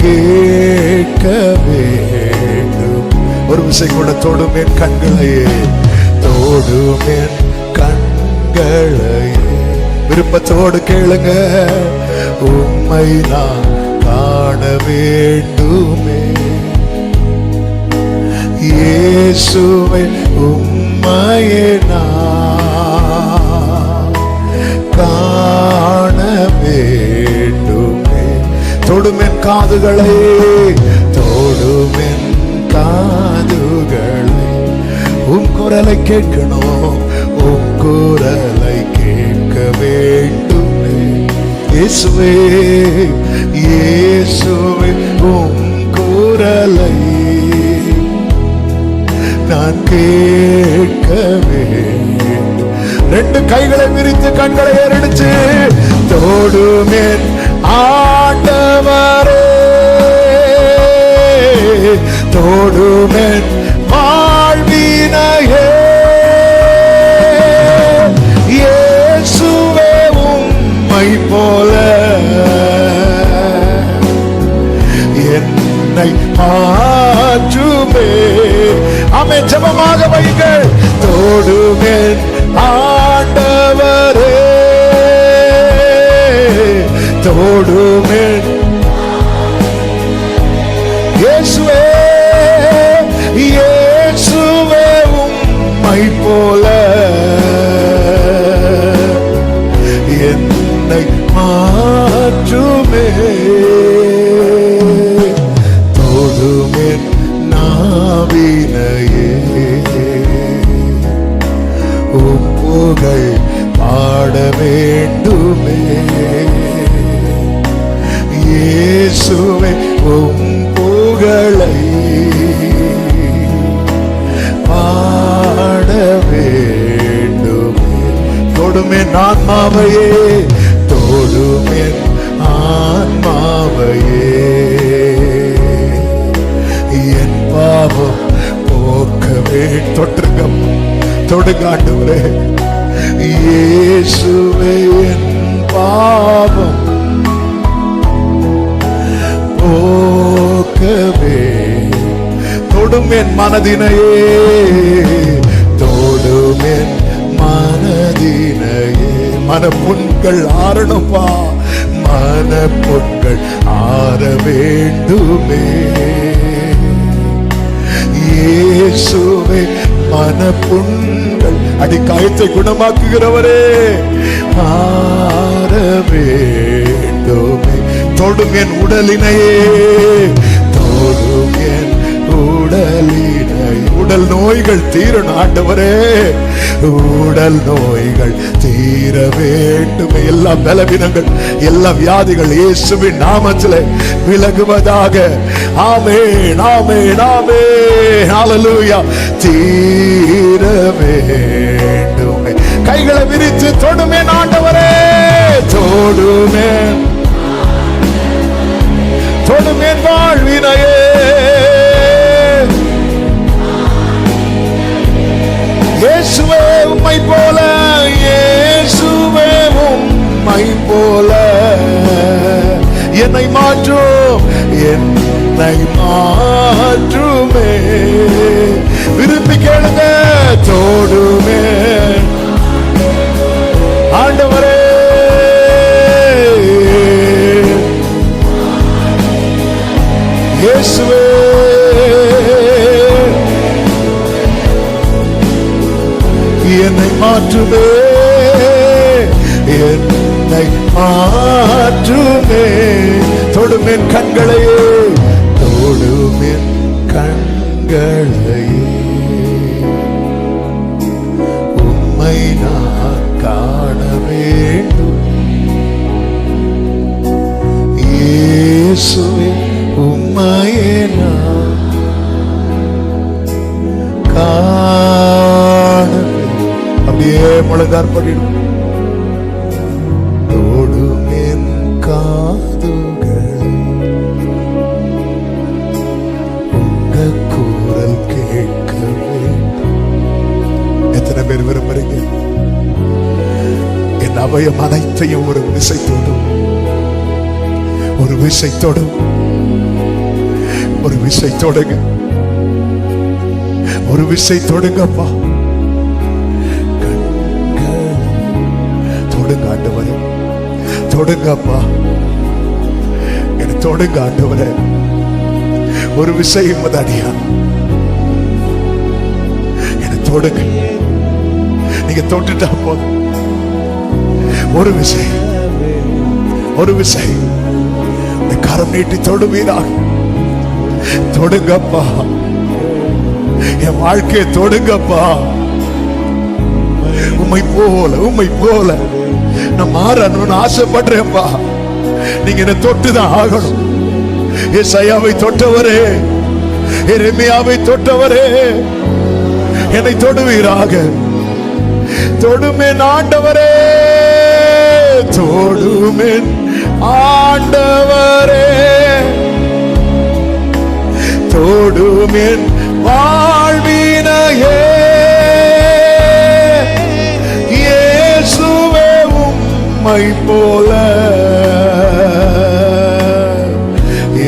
S1: கேட்க வேண்டும். ஒரு விசை கூட தொடும் என் கண்களையே, தொடும் என் கண்களையே. விருப்பத்தோடு கேளுங்க. உம்மை நான் காண வேண்டுமே. இயேசுவை உம்மையே நான் காண வேண்டுமே. தொடும் என் காதுகளை, தொடும் என் காதுகளை, உம் குரலை கேட்கணும், உம் குரலை கேட்க வேண்டுமே. இயேசுவே, இயேசுவே உம் குரலை நான் கேட்க வேண்டும். ரெண்டு கைகளை விரித்து கண்களை ஏறெடுத்து, தொடும் என் ஆண்டவரே, தொடும் என் வாழ்வினையே. இயேசுவே உம்மை போல என்னை மாற்றுமே. ஆமென். ஜெபமாக வைங்கள். தொடும் என் ஆண்டவரே, தொடும் என் இயேசுவே, இயேசுவே உம்மை போல என்னை மாற்றுமே. தொடும் என் நாவினையே, உம் புகழ் பாட வேண்டுமே. இயேசுவே உம் புகழை பாட வேண்டுமே. தொடும் தொடுமென் ஆன்மாவையே, தொடுமென் ஆன்மாவையே, என் பாவம் போக்கவே. தொற்றுங்க, தொடுங்க ஆண்டவரே. இயேசுவே என் பாவம் போக்கவே, தொடும் என் மனதினையே, தொடும் என் மனதினையே. மனப்புண்கள் ஆறணும்பா, மனப்புண்கள் ஆற வேண்டுமே. இயேசுவே மனப்புண்கள், அடிக்காயத்தை குணமாக்குகிறவரே, ஆற வேண்டுமே. தொடும் என் உடலினையே, தொடும் என் உடலினை. உடல் நோய்கள் தீரணும் ஆண்டவரே, உடல் நோய்கள் தீர வேண்டுமே. எல்லா பலவீனங்கள், எல்லா வியாதிகள் இயேசுவின் நாமத்திலே விலகுவதாக. ஆமென், ஆமென், ஆமென். ஹல்லேலூயா. தீர வேண்டுமே. கைகளை விரித்து தொடுமே ஆண்டவரே, தொடுமே, தொடுமே வாழ்வினையே. இயேசுவே உம்மை போல, இயேசுவே உம்மை போல என்னை மாற்றும், என்னை மாற்றுமே. விரும்பி கேளுங்க, தொடுமே ஆண்டவரே. இயேசுவே என்னை மாற்றுமே, என்னை மாற்றுமே. தொடுமென் கண்களையே, தொடுமென் கண்களையே, உம்மை நான் காண வேண்டும். இயேசுவே உம்மையே நான் காண. அப்படியே முழங்கார் பண்ணிடும். தொடும் என் காதுகள் உங்க குரல் கேட்க வேண்டும். எத்தனை பேர் விரும்புறீங்க? என் அவயம் அனைத்தையும் ஒரு விசைத்தோடும், ஒரு விசைத்தோடும், ஒரு விசை தொடுங்க, ஒரு விசை தொடுங்கப்பா. தொடுங்க ஆண்டவரே, தொடுங்கப்பா, என்ன தொடுங்க ஆண்டவரே. ஒரு விசை மதாடியா, என்ன தொடுங்க. நீங்க தொட்டுட்டா போதும். ஒரு விசை, ஒரு விசை. கரம் நீட்டி தொடுவீராக. தொடுங்கப்பா, என் வாழ்க்கையை தொடுங்கப்பா. உம்மை போல, உம்மை போல நான் மாறணும்னு ஆசைப்படுறேன்ப்பா. நீங்க என்ன தொட்டுதான் ஆகணும். ஏசாயாவை தொட்டவரே, எரேமியாவை தொட்டவரே, என்னை தொடுவீராக. தொடுமென் ஆண்டவரே, தொடுமென் ஆண்டவரே, தொடுமென் வாழ்வினையே. இயேசுவே உம்மை போல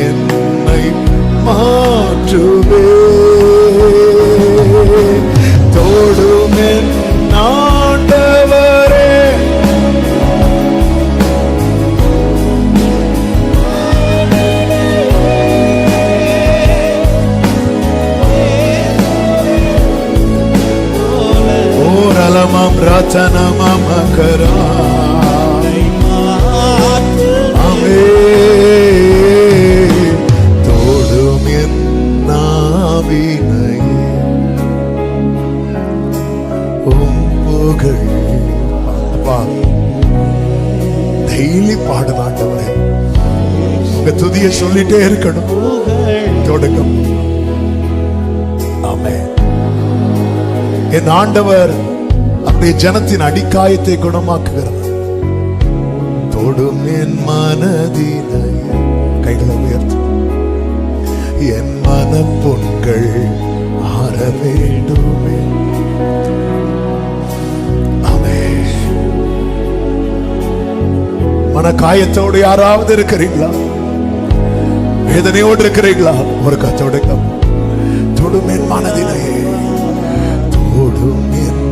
S1: என்னை மாற்றுவே. தொடுமென் ஆண்டவரே, ஓரலமம் ரத்தனமம் கரா. தொடும் என் நாவினை உம் புகழ். டெய்லி பாடுவாண்டவரே, உங்க துதிய சொல்லிட்டே இருக்கணும். தொடுங்க. ஆமென். என் ஆண்டவர் ஜனத்தின் அடிக்காயத்தை குணமாக்குகிறது. தொடும் என் மனதினை, கைகளை உயர்த்து, என் மனப்புண்கள் ஆற வேண்டுமே. மனக்காயத்தோடு யாராவது இருக்கிறீங்களா? வேதனையோடு இருக்கிறீங்களா? ஒரு கத்தோடு தொடும் என் மனதினையே, தொடும் என்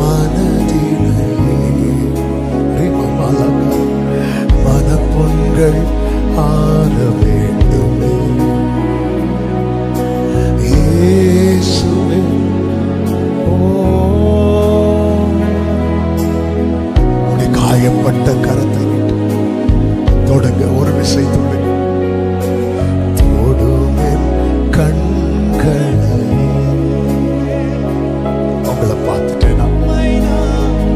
S1: மனதினையே, மனப்பொன்கள் ஆற வேண்டுமே. இயேசுவே, உடைய காயப்பட்ட கரத்தை தொடுங்க. ஒரு விசை தொடுங்க. தொடும் என் கண்களை. உங்களை பார்த்துட்டேனா?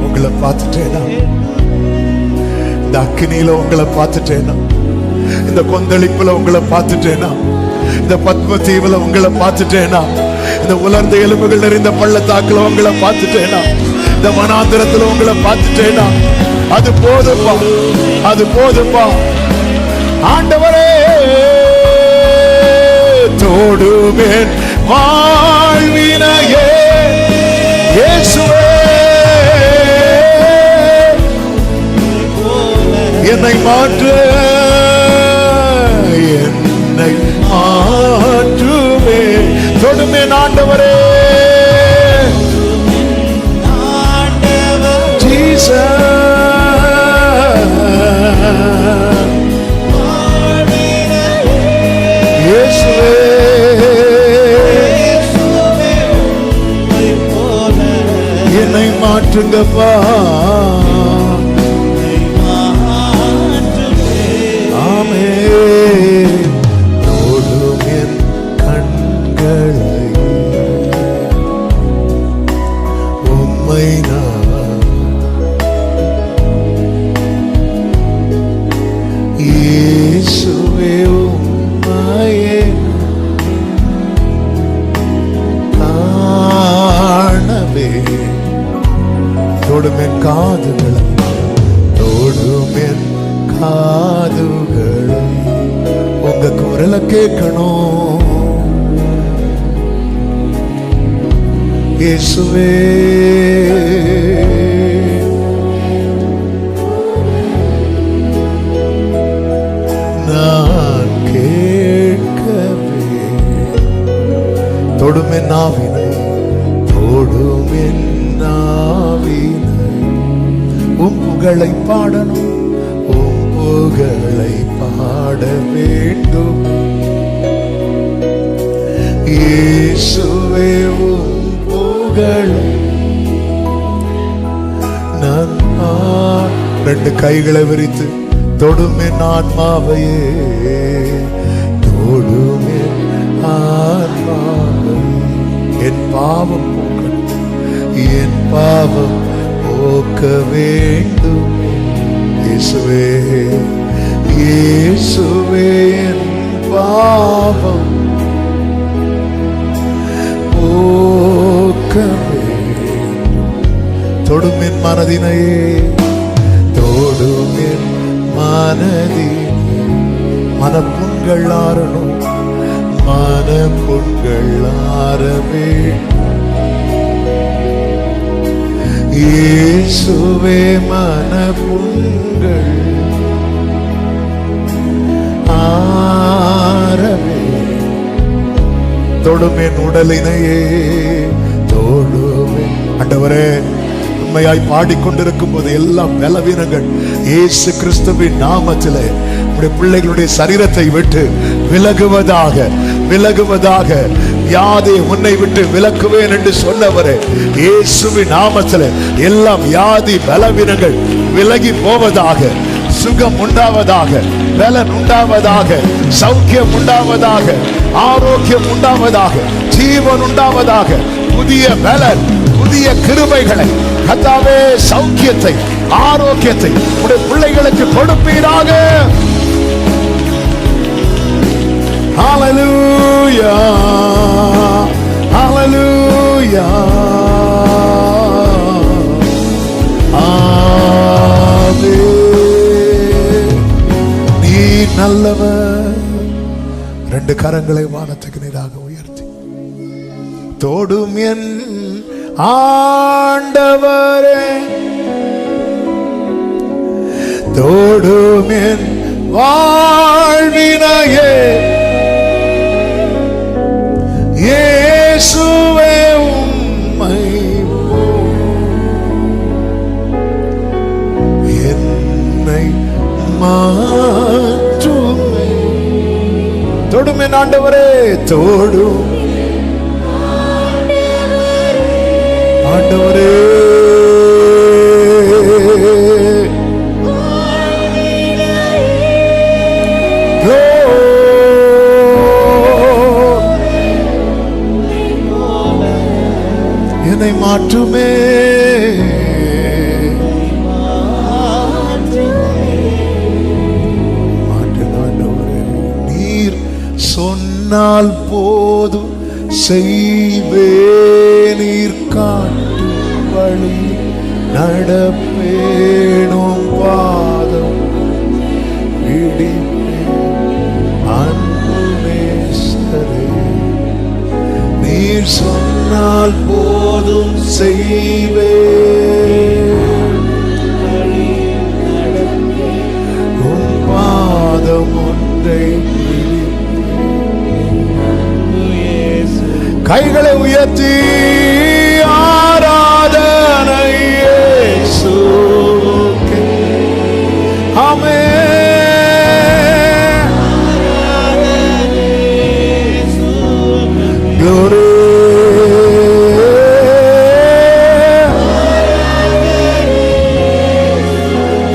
S1: உங்களை பார்த்துட்டேனா? இந்த அக்கினியில உங்களை பார்த்துட்டேனா? இந்த கொந்தளிப்புல உங்களை பார்த்துட்டேனா? இந்த பத்ம தீவுல உங்களை பார்த்துட்டேனா? இந்த உலர்ந்த எலும்புகள் நிறைந்த பள்ளத்தாக்குல உங்களை பார்த்துட்டேனா? இந்த வனாந்திரத்துல உங்களை பார்த்துட்டேனா? அது போதும்பா, அது போதும்பா. ஆண்டவரே, தொடுவேன் வாழ்வினையே, இயேசுவே, என்னை மாற்று, என்னை மாற்றுவே. தொடுவேன் ஆண்டவரே, ஜீசஸ், என்னை மாற்றுங்கப்பா. ஆமென். தொடும் என் கண்களை, உம்மை நான் இயேசுவே, உம்மையே காணவே. தொடும் என் காதுகளை, தொடும் என் காதுகளை, உங்க குரலை கேட்கணும். இயேசுவே, நான் கேட்கவே. தொடும் என் நாவினை, தொடும் என் நாவினை, உம் புகழை பாடணும், உம் புகழை பாட வேண்டும். இயேசுவே, உம் புகழை நான் ரெண்டு கைகளை விரித்து தொடும் என் ஆன்மாவையே, தொடும் என் ஆன்மாவை. என் பாவம் போக்கணும், என் பாவம் போக்க வேண்டும். இயேசுவே, இயேசுவே, என் பாவம் போக்க வேண்டும். தொடும் என் மனதினையே, தொடும் என் மனதினை, மனப்புண்கள் ஆறணும், மனப்புண்கள் ஆற வேண்டும். இயேசுவே, மனப்புண்கள் ஆறவே. தொடும் என் உடலினையே, தொடுவே. ஆண்டவரே, உண்மையாய் பாடிக்கொண்டிருக்கும் போது எல்லாம் பலவீனங்கள் இயேசு கிறிஸ்துவின் நாமத்திலே உடைய பிள்ளைகளுடைய சரீரத்தை விட்டு விலகுவதாக, விலகுவதாக. வியாதி உன்னை விட்டு விலக்குவேன் என்று சொன்னவரே, இயேசுவின் நாமத்திலே எல்லாம் வியாதி பலவீனங்கள் விலகி போவதாக. சுகம் உண்டாவதாக, பலன் உண்டாவதாக, சௌக்கியம் உண்டாவதாக, ஆரோக்கியம் உண்டாவதாக, ஜீவன் உண்டாவதாக. புதிய பலன், புதிய கிருபைகளை கர்த்தாவே, சௌக்கியத்தை, ஆரோக்கியத்தை உடைய பிள்ளைகளுக்கு கொடுப்பீராக. ஹல்லேலூயா, ஹல்லேலூயா. நல்லவர். ரெண்டு கரங்களை வானத்துக்கு நேராக உயர்த்தி தோடும் என் ஆண்டவரே, தோடும் என் வாழ்வினையே, இயேசுவே உம்மை என்னை மாற்றுமே. தொடும் என் ஆண்டவரே, தோடும் ஆண்டவரே, என்னை மாற்றுமே. நீர் சொன்னால் போதும் செய்வே, நீர் காட்டு வழி நடப்பேனும் பாதம் அன்பு நேசரே. நீர் சொன்னால் போதும் செய்வே, உம் பாதம் ஒன்றை. கைகளை உயர்த்தி ஆராதனை இயேசுவுக்கே. ஆமென். Glory.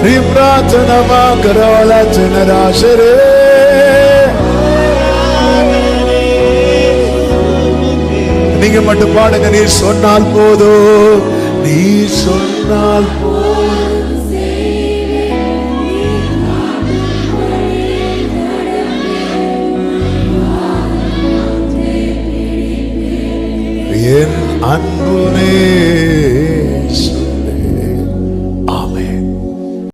S1: Rimratana Karola Tenarashere. நீங்க மட்டும் பாடுங்க. நீர் சொன்னால் போதும், நீர் சொன்னால் என் அன்பு நேசரே.